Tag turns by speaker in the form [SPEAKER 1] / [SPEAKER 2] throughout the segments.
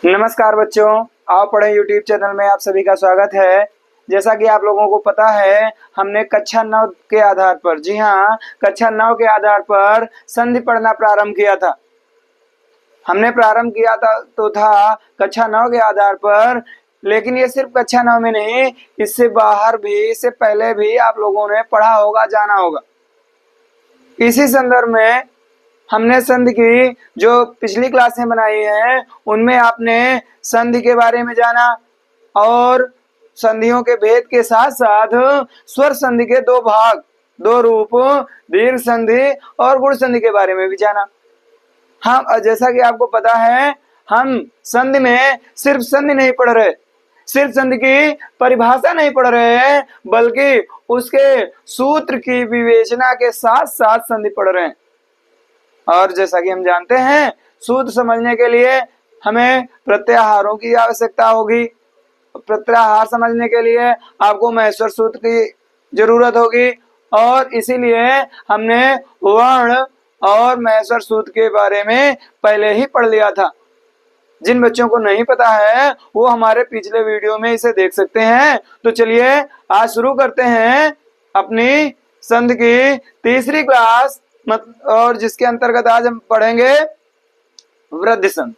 [SPEAKER 1] नमस्कार बच्चों, आओ पढ़ें यूट्यूब चैनल में आप सभी का स्वागत है। जैसा कि आप लोगों को पता है, हमने कक्षा 9 के आधार पर, जी हाँ, कक्षा 9 के आधार पर संधि पढ़ना प्रारंभ किया था। हमने प्रारंभ किया था कक्षा 9 के आधार पर, लेकिन ये सिर्फ कक्षा 9 में नहीं, इससे बाहर भी, इससे पहले भी आप लोगों ने पढ़ा होगा, जाना होगा। इसी संदर्भ में हमने संधि की जो पिछली क्लासें बनाई हैं, उनमें आपने संधि के बारे में जाना और संधियों के भेद के साथ साथ स्वर संधि के दो भाग, दो रूप, दीर्घ संधि और गुण संधि के बारे में भी जाना। हम जैसा कि आपको पता है, हम संधि में सिर्फ संधि नहीं पढ़ रहे, सिर्फ संधि की परिभाषा नहीं पढ़ रहे हैं, बल्कि उसके सूत्र की विवेचना के साथ साथ संधि पढ़ रहे हैं। और जैसा कि हम जानते हैं, सूत्र समझने के लिए हमें प्रत्याहारों की आवश्यकता होगी। प्रत्याहार समझने के लिए आपको महेश्वर सूत्र की जरूरत होगी, और इसीलिए हमने वर्ण और महेश्वर सूत्र के बारे में पहले ही पढ़ लिया था। जिन बच्चों को नहीं पता है वो हमारे पिछले वीडियो में इसे देख सकते हैं। तो चलिए आज शुरू करते हैं अपनी संधि की तीसरी क्लास, और जिसके अंतर्गत आज हम पढ़ेंगे वृद्धि संधि।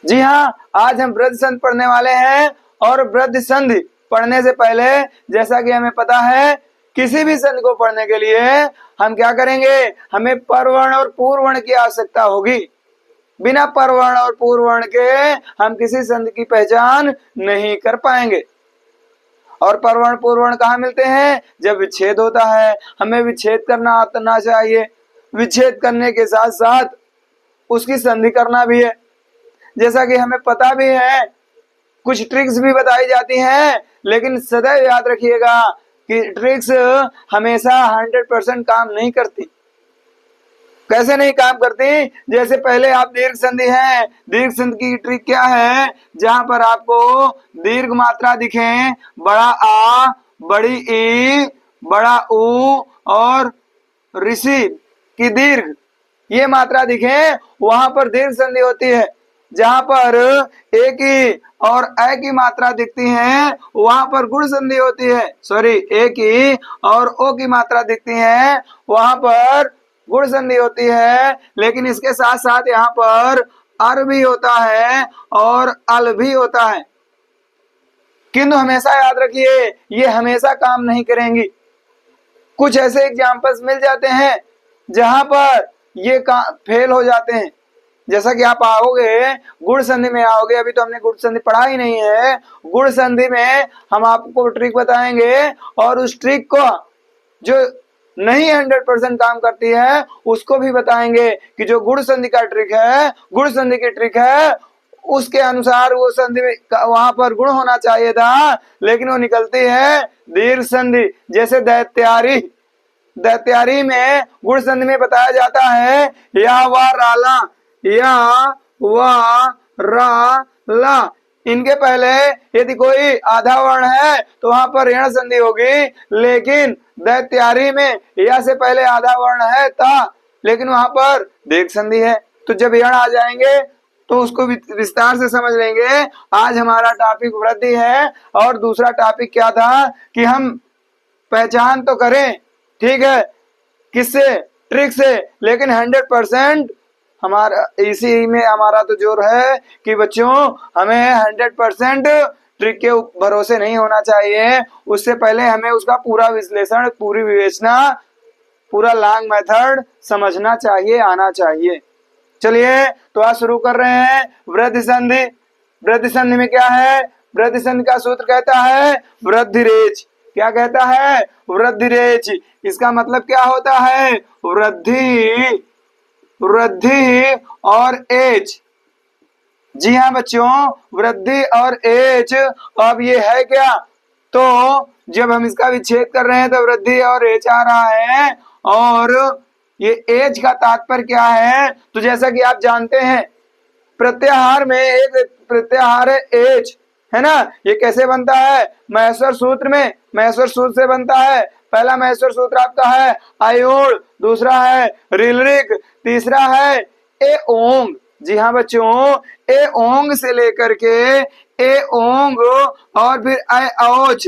[SPEAKER 1] जी हाँ, आज हम वृद्धि संधि पढ़ने वाले हैं। और वृद्धि संधि पढ़ने से पहले, जैसा कि हमें पता है, किसी भी संधि को पढ़ने के लिए हम क्या करेंगे, हमें परवर्ण और पूर्ववर्ण की आवश्यकता होगी। बिना परवर्ण और पूर्ववर्ण के हम किसी संधि की पहचान नहीं कर पाएंगे। और परवर्ण पूर्ववर्ण कहाँ मिलते हैं? जब विच्छेद होता है। हमें विच्छेद करना आना चाहिए, विच्छेद करने के साथ साथ उसकी संधि करना भी है। जैसा कि हमें पता भी है, कुछ ट्रिक्स भी बताई जाती हैं, लेकिन सदैव याद रखिएगा कि ट्रिक्स हमेशा 100% काम नहीं करती। कैसे नहीं काम करती? जैसे पहले आप दीर्घ संधि है, दीर्घ संधि की ट्रिक क्या है? जहां पर आपको दीर्घ मात्रा दिखे, बड़ा आ, बड़ी ई, बड़ा ऊ और ऋषि की दीर्घ, ये मात्रा दिखे, वहां पर दीर्घ संधि होती है। जहां पर एक ही और अ की मात्रा दिखती है, वहां पर गुण संधि होती है। सॉरी, एक ही और ओ की मात्रा दिखती है, वहां पर गुण संधि होती है। लेकिन इसके साथ साथ यहाँ पर अर भी होता है और अल भी होता है। किंतु हमेशा याद रखिए, ये हमेशा काम नहीं करेंगी। कुछ ऐसे एग्जाम्पल्स मिल जाते हैं जहां पर ये फेल हो जाते हैं। जैसा कि आप आओगे गुण संधि में, आओगे, अभी तो हमने गुण संधि पढ़ा ही नहीं है। गुण संधि में हम आपको ट्रिक बताएंगे, और उस ट्रिक को जो नहीं 100% काम करती है उसको भी बताएंगे कि जो गुण संधि का ट्रिक है, गुण संधि की ट्रिक है, उसके अनुसार वो संधि वहां पर गुण होना चाहिए था, लेकिन वो निकलती है दीर्घ संधि। जैसे दैत्यारी, दैत्यारी में गुण संधि में बताया जाता है या वा राला, या वा रा ला। इनके पहले यदि कोई आधा वर्ण है तो वहां पर ऋण संधि होगी, लेकिन दैत्यारी में या से पहले आधा वर्ण है ता, लेकिन वहां पर दीर्घ संधि है। तो जब ऋण आ जाएंगे तो उसको विस्तार से समझ लेंगे। आज हमारा टॉपिक वृद्धि है, और दूसरा टॉपिक क्या था कि हम पहचान तो करें, ठीक है, किससे? ट्रिक से, लेकिन 100% हमारा इसी में हमारा तो जोर है कि बच्चों हमें 100% ट्रिक के भरोसे नहीं होना चाहिए। उससे पहले हमें उसका पूरा विश्लेषण, पूरी विवेचना, पूरा लॉन्ग मेथड समझना चाहिए, आना चाहिए। चलिए तो आज शुरू कर रहे हैं वृद्धि संधि। वृद्धि संधि में क्या है? वृद्धि संधि का सूत्र कहता है वृद्धि रेच। क्या कहता है? वृद्धि रेच। इसका मतलब क्या होता है? वृद्धि, वृद्धि और एच। जी हाँ बच्चों, वृद्धि और एच। अब ये है क्या? तो जब हम इसका विच्छेद कर रहे हैं तो वृद्धि और एच आ रहा है, और ये एच का तात्पर्य क्या है? तो जैसा कि आप जानते हैं, प्रत्याहार में एक प्रत्याहार है एच, है ना। ये कैसे बनता है? महेश्वर सूत्र में, महेश्वर सूत्र से बनता है। पहला महेश्वर सूत्र आपका है अयोड़, दूसरा है ऋलऋक, तीसरा है ए ओंग। जी हाँ बच्चों, ए ओंग से लेकर के ए ओंग और फिर ऐ औच,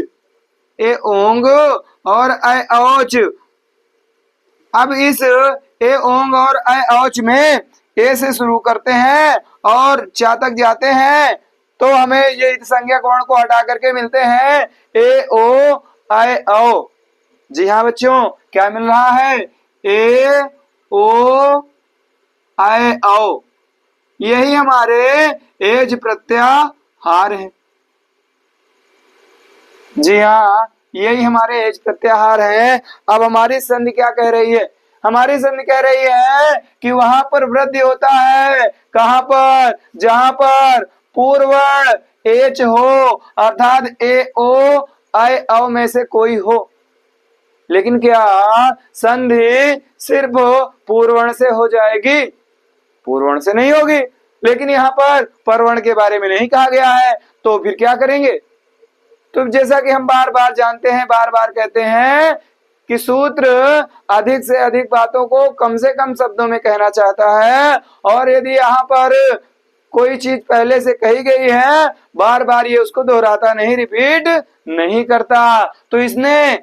[SPEAKER 1] ए ओंग और ऐ औच। अब इस ए ओंग और ऐ औच में ए से शुरू करते हैं और चा तक जाते हैं तो हमें ये संज्ञा कोण को हटा करके मिलते हैं ए ओ ऐ औ। जी हाँ बच्चों, क्या मिल रहा है? ए ओ ऐ औ, यही हमारे एज प्रत्याहार है। जी हाँ, यही हमारे एज प्रत्याहार है। अब हमारी संधि क्या कह रही है? हमारी संधि कह रही है कि वहां पर वृद्धि होता है। कहां पर? जहां पर पूर्ववर्ण एच हो, अर्थात ए ओ ऐ औ में से कोई हो। लेकिन क्या संधि सिर्फ पूर्ववर्ण से हो जाएगी? पूर्ववर्ण से नहीं होगी। लेकिन यहाँ पर परवर्ण के बारे में नहीं कहा गया है, तो फिर क्या करेंगे? तो जैसा कि हम बार बार जानते हैं, बार बार कहते हैं कि सूत्र अधिक से अधिक बातों को कम से कम शब्दों में कहना चाहता है, और यदि यहाँ पर कोई चीज पहले से कही गई है, बार बार ये उसको दोहराता नहीं, रिपीट नहीं करता। तो इसने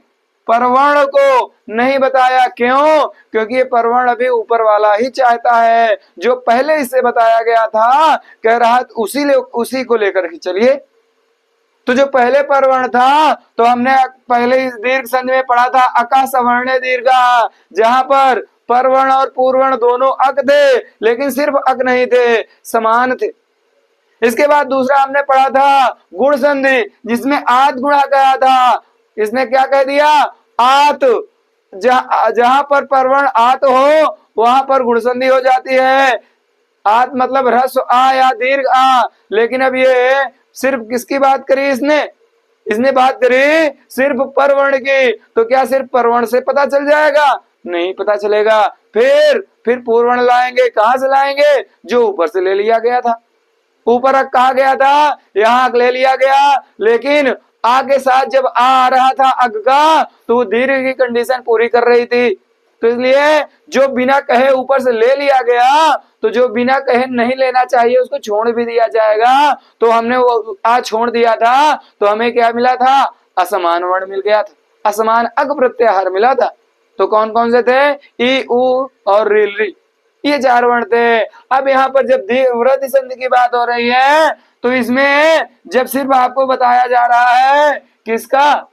[SPEAKER 1] परवर्ण को नहीं बताया, क्यों? क्योंकि ये परवर्ण अभी ऊपर वाला ही चाहता है। जो पहले इससे बताया गया था, कह रहा उसी को लेकर के चलिए। तो जो पहले परवर्ण था, तो हमने पहले इस दीर्घ संधि में पढ़ा था अका सवर्ण दीर्घा, जहां पर परवर्ण और पूर्ववर्ण दोनों अक थे, लेकिन सिर्फ अक नहीं थे, समान थे। इसके बाद दूसरा हमने पढ़ा था गुण संधि, जिसमें आत गुणा कहा था। इसने क्या कह दिया? आत। जहां पर परवर्ण आत हो, वहां पर गुण संधि हो जाती है। आत मतलब ह्रस्व आ या दीर्घ आ। लेकिन अब ये सिर्फ किसकी बात करी? इसने बात करी सिर्फ परवर्ण की। तो क्या सिर्फ परवर्ण से पता चल जाएगा? नहीं पता चलेगा। फिर पूर्ववर्ण लाएंगे। कहां से लाएंगे? जो ऊपर से ले लिया गया था। ऊपर अक कहा गया था, यहाँ अक ले लिया गया, लेकिन आ के साथ जब आ रहा था अक का, तो दीर्घ की कंडीशन पूरी कर रही थी। तो इसलिए जो बिना कहे ऊपर से ले लिया गया, तो जो बिना कहे नहीं लेना चाहिए उसको छोड़ भी दिया जाएगा। तो हमने वो आ छोड़ दिया था, तो हमें क्या मिला था? असमान वर्ण मिल गया था, असमान अक प्रत्याहार मिला था। तो कौन कौन से थे? ई उ और रिल री, ये 4 वर्ण थे। अब यहाँ पर जब वृद्धि संधि की बात हो रही है, तो इसमें जब सिर्फ आपको बताया जा रहा है किसका?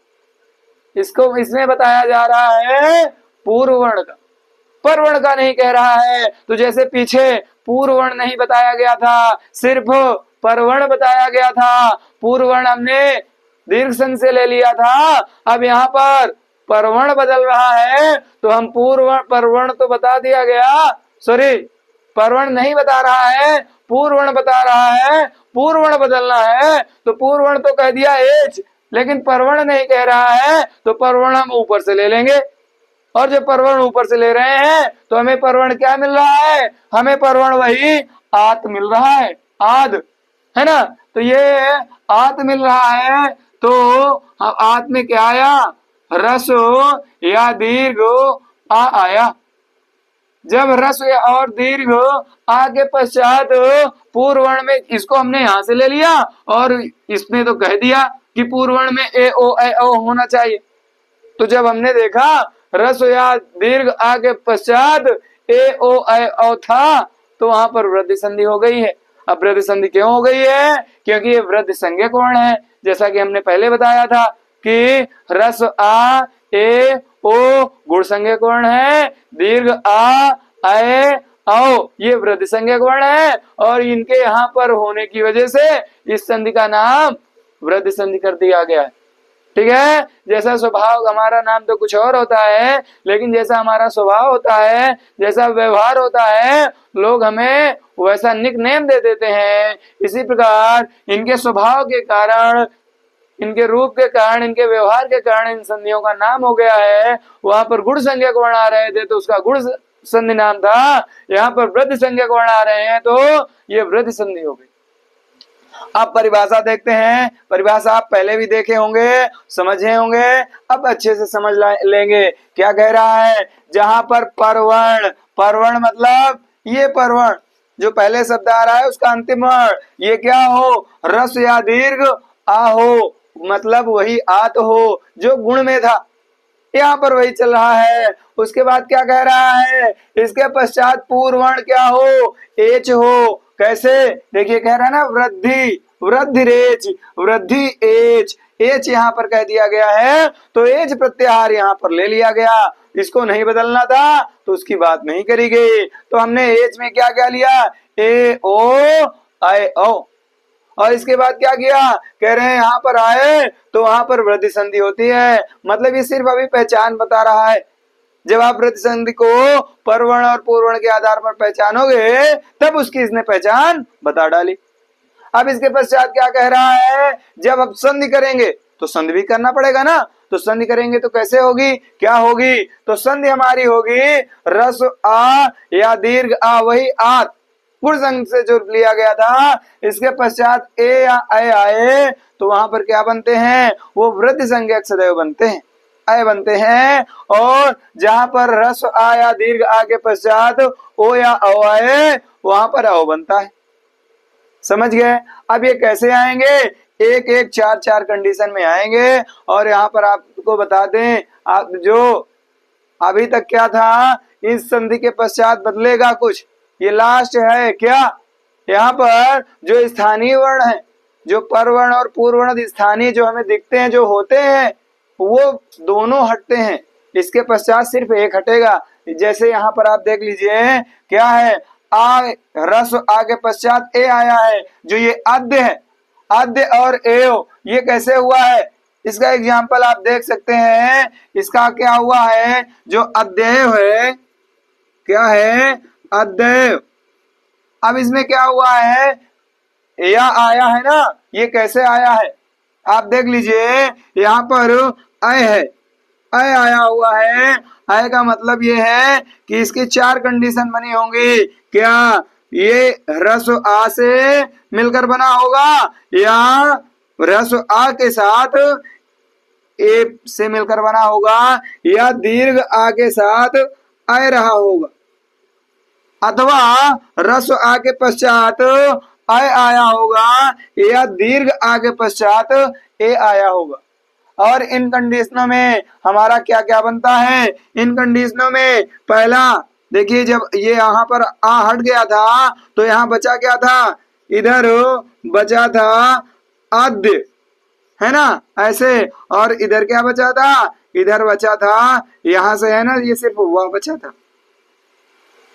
[SPEAKER 1] इसमें बताया जा रहा है पूर्ववर्ण का, परवर्ण का नहीं कह रहा है। तो जैसे पीछे पूर्ववर्ण नहीं बताया गया था, सिर्फ परवर्ण बताया गया था। पूर्ववर्ण हमने दीर्घ संधि से ले लिया था। अब यहाँ पर परवर्ण बदल रहा है, तो हम परवर्ण तो बता दिया गया, सॉरी परवर्ण नहीं बता रहा है, पूर्ववर्ण बता रहा है। पूर्ववर्ण बदलना है तो पूर्ववर्ण तो कह दिया एच, लेकिन परवर्ण नहीं कह रहा है, तो परवर्ण हम ऊपर से ले लेंगे। और जब परवर्ण ऊपर से ले रहे हैं, तो हमें परवर्ण क्या मिल रहा है? हमें परवर्ण वही आत मिल रहा है, आद, है ना। तो ये आत मिल रहा है, तो आत में क्या आया? ह्रस्व या दीर्घ आ आया। जब ह्रस्व और दीर्घ आ के पश्चात पूर्ववर्ण में, इसको हमने यहां से ले लिया और इसने तो कह दिया कि पूर्ववर्ण में ए ओ ऐ औ होना चाहिए। तो जब हमने देखा ह्रस्व या दीर्घ आ के पश्चात ए ओ ऐ औ था, तो वहां पर वृद्धि संधि हो गई है। अब वृद्धि संधि क्यों हो गई है? क्योंकि ये वृद्धि संज्ञक वर्ण है। जैसा कि हमने पहले बताया था कि ह्रस्व आ ए ओ गुण संज्ञक वर्ण है, दीर्घ आ ऐ औ ये वृद्धि संज्ञक वर्ण है, और इनके यहाँ पर होने की वजह से इस संधि का नाम वृद्धि संधि कर दिया गया है। ठीक है। जैसा स्वभाव, हमारा नाम तो कुछ और होता है, लेकिन जैसा हमारा स्वभाव होता है, जैसा व्यवहार होता है, लोग हमें वैसा निक नेम दे देते हैं। इसी प्रकार इनके स्वभाव के कारण, इनके रूप के कारण, इनके व्यवहार के कारण इन संधियों का नाम हो गया है। वहां पर गुण संज्ञक वर्ण आ रहे थे तो उसका गुण संधि नाम था, यहाँ पर वृद्धि संज्ञक वर्ण आ रहे हैं तो ये वृद्धि संधि हो गई। अब परिभाषा देखते हैं। परिभाषा आप पहले भी देखे होंगे, समझे होंगे, अब अच्छे से समझ लेंगे। क्या कह रहा है? जहां पर परवर्ण, परवर्ण मतलब ये परवर्ण, जो पहले शब्द आ रहा है उसका अंतिम वर्ण, ये क्या हो, रस या दीर्घ आ हो, मतलब वही आत हो जो गुण में था, यहाँ पर वही चल रहा है। उसके बाद क्या कह रहा है, इसके पश्चात पूर्व वर्ण क्या हो, एच हो। कैसे, देखिए कह रहा है ना, वृद्धि, वृद्धि रेच, वृद्धि एच, एच यहाँ पर कह दिया गया है, तो एच प्रत्याहार यहाँ पर ले लिया गया। इसको नहीं बदलना था तो उसकी बात नहीं करी गई, तो हमने एच में क्या क्या लिया, ए ओ आए ओ, और इसके बाद क्या किया, कह रहे हैं यहाँ पर आए तो वहां पर वृद्धि संधि होती है, मतलब ये सिर्फ अभी पहचान बता रहा है। जब आप वृद्धि संधि को परवर्ण और पूर्वर्ण के आधार पर पहचानोगे तब उसकी इसने पहचान बता डाली। अब इसके पश्चात क्या कह रहा है, जब अब संधि करेंगे तो संधि भी करना पड़ेगा ना, तो संधि करेंगे तो कैसे होगी, क्या होगी, तो संधि हमारी होगी रस आ या दीर्घ आ, वही आत पूर्ण संघ से जो लिया गया था, इसके पश्चात ए या अय आए तो वहां पर क्या बनते हैं, वो वृद्धि संज्ञक सदैव बनते हैं, अय बनते हैं। और जहां पर रस आ या दीर्घ आ के पश्चात ओ या औ आए वहां पर औ बनता है। समझ गए। अब ये कैसे आएंगे, एक एक चार चार कंडीशन में आएंगे। और यहाँ पर आपको बता दें, आप जो अभी तक क्या था, इस संधि के पश्चात बदलेगा कुछ, ये लास्ट है क्या, यहाँ पर जो स्थानीय वर्ण है, जो परवर्ण और पूर्ववर्ण स्थानीय जो हमें दिखते हैं, जो होते हैं, वो दोनों हटते हैं, इसके पश्चात सिर्फ एक हटेगा। जैसे यहाँ पर आप देख लीजिए क्या है, आ रस आ के पश्चात ए आया है, जो ये आद्य है, आद्य और एव, ये कैसे हुआ है, इसका एग्जाम्पल आप देख सकते हैं। इसका क्या हुआ है, जो अद्यव है, क्या है, अद्यव। अब इसमें क्या हुआ है, या आया है ना, ये कैसे आया है, आप देख लीजिए यहाँ पर अय है, अय आया हुआ है। अय का मतलब ये है कि इसकी चार कंडीशन बनी होंगी, क्या ये रस आ से मिलकर बना होगा, या रस आ के साथ ए से मिलकर बना होगा, या दीर्घ आ के साथ अय रहा होगा, अथवा रस आ के पश्चात अय आया होगा, या दीर्घ आ के पश्चात ए आया होगा। और इन कंडीशनों में हमारा क्या क्या बनता है, इन कंडीशनों में पहला देखिए, जब ये यहाँ पर आ हट गया था तो यहाँ बचा क्या था, इधर बचा था आद्य, है ना, ऐसे, और इधर क्या बचा था, इधर बचा था, यहाँ से है ना, ये सिर्फ वह बचा था,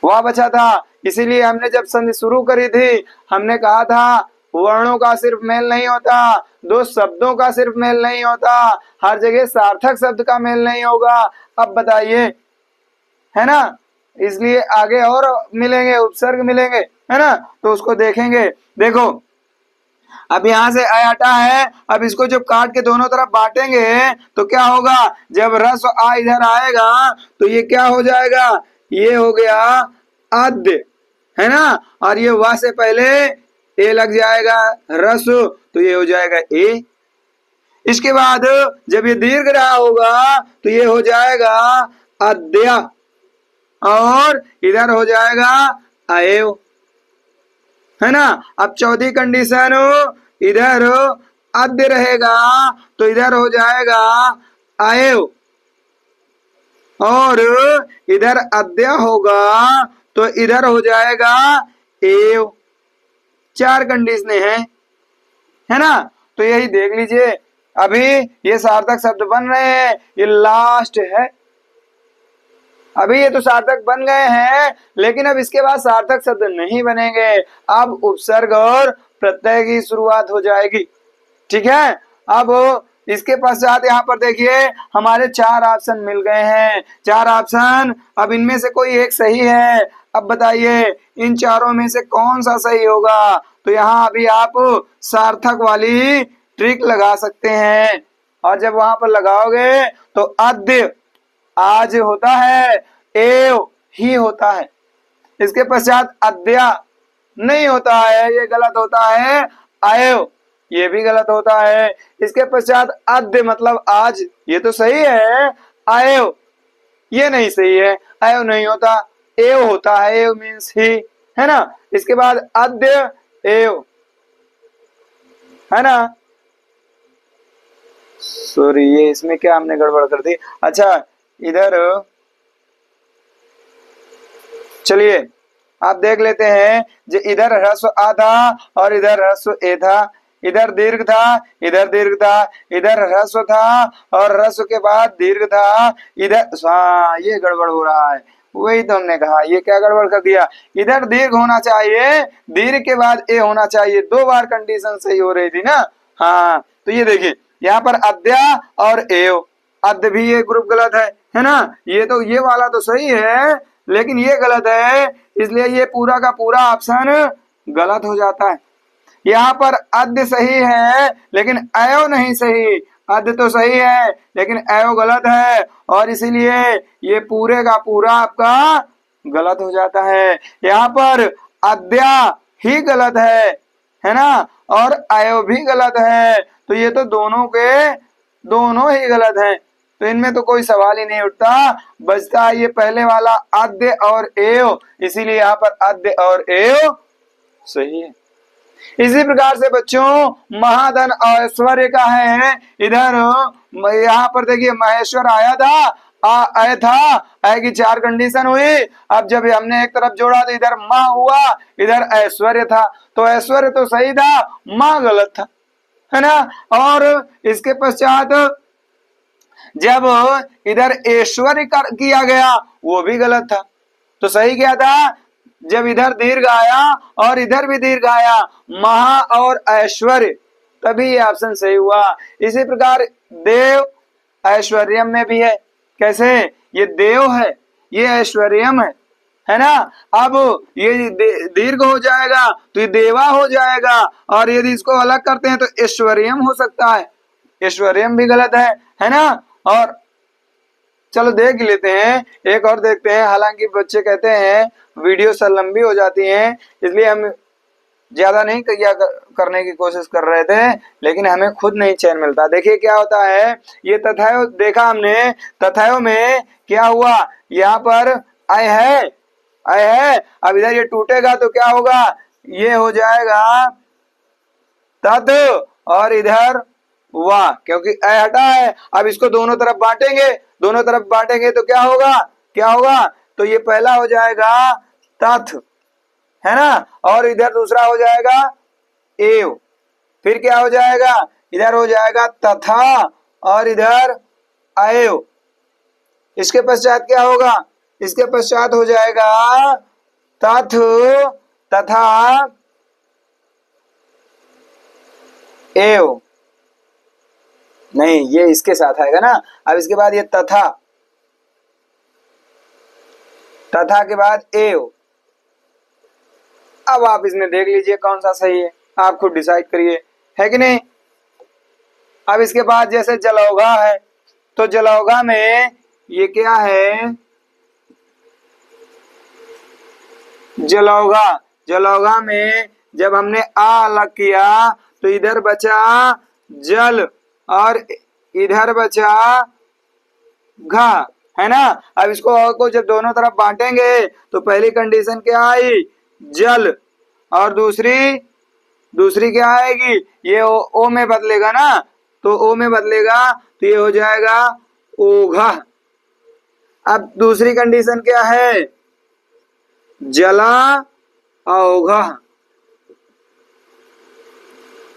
[SPEAKER 1] वह बचा था। इसीलिए हमने जब संधि शुरू करी थी हमने कहा था वर्णों का सिर्फ मेल नहीं होता, दो शब्दों का सिर्फ मेल नहीं होता, हर जगह सार्थक शब्द का मेल नहीं होगा। अब बताइए, है ना, इसलिए आगे और मिलेंगे, उपसर्ग मिलेंगे, है ना, तो उसको देखेंगे। देखो अब यहाँ से अय हटा है, अब इसको जब काट के दोनों तरफ बांटेंगे तो क्या होगा, जब रस आ इधर आएगा तो ये क्या हो जाएगा, ये हो गया आद्य, है ना, और ये वा से पहले ए लग जाएगा रस, तो ये हो जाएगा ए। इसके बाद जब ये दीर्घ रहा होगा तो ये हो जाएगा अद्या, और इधर हो जाएगा अएव, है ना। अब चौथी कंडीशन, इधर अद्य रहेगा तो इधर हो जाएगा अएव, और इधर अद्य होगा तो इधर हो जाएगा एव। चार कंडीशनें हैं, है ना, तो यही देख लीजिए। अभी ये सार्थक शब्द बन रहे हैं, ये लास्ट है, अभी ये तो सार्थक बन गए हैं, लेकिन अब इसके बाद सार्थक शब्द नहीं बनेंगे, अब उपसर्ग और प्रत्यय की शुरुआत हो जाएगी, ठीक है। अब इसके पश्चात यहाँ पर देखिए हमारे चार ऑप्शन मिल गए हैं, चार ऑप्शन, अब इनमें से कोई एक सही है। अब बताइए इन चारों में से कौन सा सही होगा, तो यहाँ अभी आप सार्थक वाली ट्रिक लगा सकते हैं, और जब वहां पर लगाओगे तो अद्य आज होता है, एव ही होता है, इसके पश्चात अद्या नहीं होता है, ये गलत होता है, अयव ये भी गलत होता है, इसके पश्चात अद्य मतलब आज, ये तो सही है, अयव ये नहीं सही है, अयव नहीं होता, एव होता है, एव मीन्स ही, है ना। इसके बाद अद्य एव, है ना। सॉरी, ये इसमें क्या हमने गड़बड़ कर दी। अच्छा, इधर चलिए आप देख लेते हैं, जो इधर ह्रस्व आ था और इधर ह्रस्व ए था, इधर दीर्घ था, इधर दीर्घ था, इधर ह्रस्व था और ह्रस्व के बाद दीर्घ था, इधर, हाँ ये गड़बड़ हो रहा है। वही तो हमने कहा, ये क्या गड़बड़ कर दिया। इधर दीर्घ होना चाहिए, दीर्घ के बाद ए होना चाहिए, 2 बार कंडीशन सही हो रही थी ना। हाँ, तो ये देखिए यहाँ पर अद्या और एव, अद्य भी ये ग्रुप गलत है ना। ये तो ये वाला तो सही है लेकिन ये गलत है, इसलिए ये पूरा का पूरा ऑप्शन गलत हो जाता है। यहाँ पर अद्य सही है लेकिन अयो नहीं सही, अद्य तो सही है लेकिन अयो गलत है और इसीलिए ये पूरे का पूरा आपका गलत हो जाता है। यहाँ पर अद्या ही गलत है ना, और अयो भी गलत है, तो ये तो दोनों ही गलत हैं, तो इनमें तो कोई सवाल ही नहीं उठता। बचता है ये पहले वाला अद्य और एव, इसीलिए यहाँ पर अद्य और एव सही है। इसी प्रकार से बच्चों महाधन ऐश्वर्य का है, इधर यहाँ पर देखिए महेश्वर आया था, आया था, आय की 4 कंडीशन हुई। अब जब हमने एक तरफ जोड़ा तो इधर माँ हुआ, इधर ऐश्वर्य था, तो ऐश्वर्य तो सही था, माँ गलत था, है ना। और इसके पश्चात जब इधर ऐश्वर्य किया गया वो भी गलत था, तो सही क्या था, जब इधर दीर्घ आया और इधर भी दीर्घ आया, महा और ऐश्वर्य, तभी ये ऑप्शन सही हुआ। इसी प्रकार देव ऐश्वर्यम में भी है, कैसे, ये देव है, ये ऐश्वर्यम है ना। अब ये दीर्घ हो जाएगा तो ये देवा हो जाएगा, और यदि इसको अलग करते हैं तो ऐश्वर्यम हो सकता है, ऐश्वर्यम भी गलत है ना। और चलो देख लेते हैं, एक और देखते हैं। हालांकि बच्चे कहते हैं वीडियो सर लंबी हो जाती है, इसलिए हम ज्यादा नहीं करने की कोशिश कर रहे थे, लेकिन हमें खुद नहीं चैन मिलता। देखिए क्या होता है, ये तथायो देखा हमने, तथायो में क्या हुआ, यहाँ पर आय है, अब इधर ये टूटेगा तो क्या होगा, ये हो जाएगा तद, और इधर वाह, क्योंकि अय हटा है। अब इसको दोनों तरफ बांटेंगे तो क्या होगा, तो ये पहला हो जाएगा तथ, है ना, और इधर दूसरा हो जाएगा एव, फिर क्या हो जाएगा, इधर हो जाएगा तथा और इधर अएव। इसके पश्चात क्या होगा, इसके पश्चात हो जाएगा तथ तथा एव, नहीं ये इसके साथ आएगा ना। अब इसके बाद ये तथा के बाद एव। अब आप इसमें देख लीजिए कौन सा सही है, आप खुद डिसाइड करिए, है कि नहीं। अब इसके बाद जैसे जलौघा है, तो जलौघा में ये क्या है, जलौघा में जब हमने आ अलग किया तो इधर बचा जल और इधर बचा घा, है ना। अब इसको अ को जब दोनों तरफ बांटेंगे तो पहली कंडीशन क्या आई, जल, और दूसरी क्या आएगी, ये ओ में बदलेगा ना, तो ओ में बदलेगा तो ये हो जाएगा ओघा। अब दूसरी कंडीशन क्या है, जला अवघा।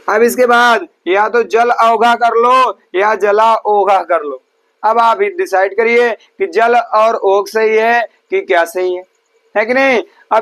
[SPEAKER 1] अब इसके बाद या तो जल अवघा कर लो या जला ओघा कर लो। अब आप ही डिसाइड करिए कि जल और ओघ सही है कि क्या सही है कि नहीं। अब